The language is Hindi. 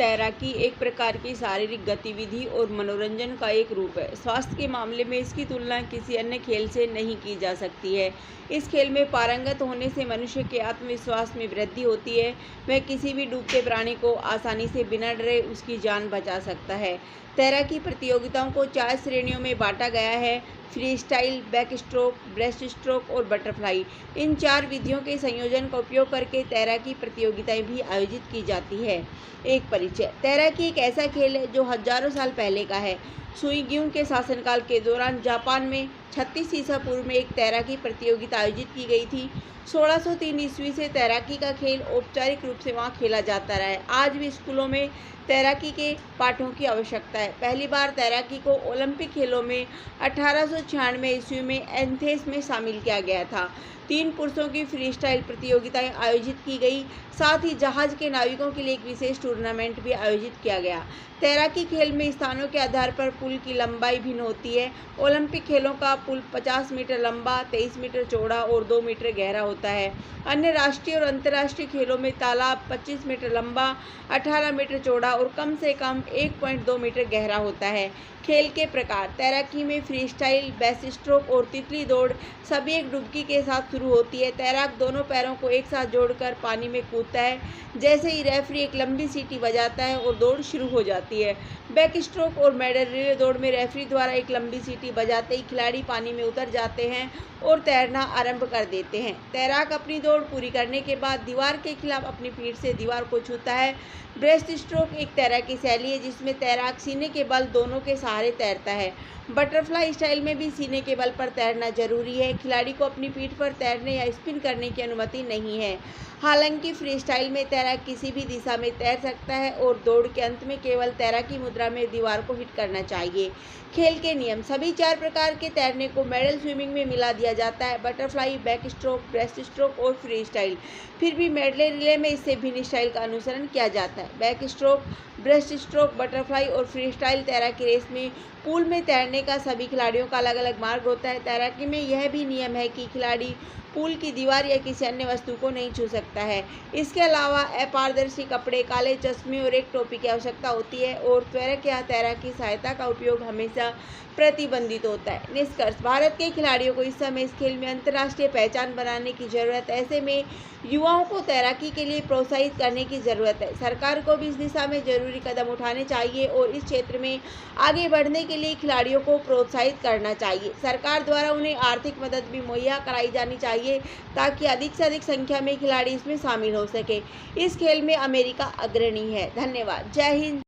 तैराकी एक प्रकार की शारीरिक गतिविधि और मनोरंजन का एक रूप है। स्वास्थ्य के मामले में इसकी तुलना किसी अन्य खेल से नहीं की जा सकती है। इस खेल में पारंगत होने से मनुष्य के आत्मविश्वास में वृद्धि होती है। वह किसी भी डूबते प्राणी को आसानी से बिना डरे उसकी जान बचा सकता है। तैराकी प्रतियोगिताओं को 4 श्रेणियों में बांटा गया है: free style, back stroke, breast stroke और बटरफ्लाई। इन 4 विधियों के संयोजन का उपयोग करके तैराकी प्रतियोगिताएं भी आयोजित की जाती है। एक परिचय। तैराकी एक ऐसा खेल है जो हजारों साल पहले का है। सुईग्यूं के शासनकाल के दौरान जापान में 36 ईसा पूर्व में एक तैराकी प्रतियोगिता आयोजित की गई थी। 1603 ईस्वी से तैराकी का खेल औपचारिक रूप से वहाँ खेला जाता रहा है। आज भी स्कूलों में तैराकी के पाठों की आवश्यकता है। पहली बार तैराकी को ओलंपिक खेलों में 1896 ईस्वी में एथेंस में शामिल किया गया था। 3 पुरुषों की फ्री स्टाइल प्रतियोगिताएं आयोजित की गई। साथ ही जहाज के नाविकों के लिए एक विशेष टूर्नामेंट भी आयोजित किया गया। तैराकी खेल में स्थानों के आधार पर पुल की लंबाई भिन्न होती है। ओलंपिक खेलों का पुल 50 मीटर लंबा, 23 मीटर चौड़ा और 2 मीटर गहरा होता है। अन्य राष्ट्रीय और अंतर्राष्ट्रीय खेलों में तालाब 25 मीटर लंबा, 18 मीटर चौड़ा और कम से कम 1.2 मीटर गहरा होता है। खेल के प्रकार। तैराकी में फ्री स्टाइल, बैक स्ट्रोक और तितली दौड़ सभी एक डुबकी के साथ शुरू होती है। तैराक दोनों पैरों को एक साथ जोड़कर पानी में कूदता है। जैसे ही रेफरी एक लंबी सीटी बजाता है और दौड़ शुरू हो जाती है। बैक स्ट्रोक और मेडल रिले दौड़ में रेफरी द्वारा एक लंबी सीटी बजाते ही खिलाड़ी पानी में उतर जाते हैं और तैरना आरंभ कर देते हैं। तैराक अपनी दौड़ पूरी करने के बाद दीवार के खिलाफ अपनी पीठ से दीवार को छूता है। ब्रेस्ट स्ट्रोक एक तैराकी शैली है जिसमें तैराक सीने के बल दोनों के सहारे तैरता है। बटरफ्लाई स्टाइल में भी सीने के बल पर तैरना जरूरी है। खिलाड़ी को अपनी पीठ पर तैरने या स्पिन करने की अनुमति नहीं है। हालांकि फ्री स्टाइल में तैराक किसी भी दिशा में तैर सकता है और दौड़ के अंत में केवल तैराकी मुद्रा में दीवार को हिट करना चाहिए। खेल के नियम। सभी 4 प्रकार के तैरने को मेडल स्विमिंग में मिला दिया जाता है: butterfly, back stroke, breast stroke और फ्री स्टाइल। फिर भी मेडल रिले में इससे भिन्न स्टाइल का अनुसरण किया जाता है। Back stroke, breast stroke, butterfly और फ्री स्टाइल तैराकी रेस में पूल में तैरने का सभी खिलाड़ियों का अलग अलग मार्ग होता है। तैराकी में यह भी नियम है कि खिलाड़ी पूल की दीवार या किसी अन्य वस्तु को नहीं छू सकता है। इसके अलावा अपारदर्शी कपड़े, काले चश्मे और एक टोपी की आवश्यकता होती है और त्वरक या तैराकी सहायता का उपयोग हमेशा प्रतिबंधित होता है। निष्कर्ष। भारत के खिलाड़ियों को इस समय इस खेल में अंतर्राष्ट्रीय पहचान बनाने की जरूरत है। ऐसे में युवाओं को तैराकी के लिए प्रोत्साहित करने की जरूरत है। सरकार को भी इस दिशा में जरूरी कदम उठाने चाहिए और इस क्षेत्र में आगे बढ़ने के लिए खिलाड़ियों को प्रोत्साहित करना चाहिए। सरकार द्वारा उन्हें आर्थिक मदद भी मुहैया कराई जानी चाहिए ताकि अधिक से अधिक संख्या में खिलाड़ी इसमें शामिल हो सके। इस खेल में अमेरिका अग्रणी है। धन्यवाद। जय हिंद।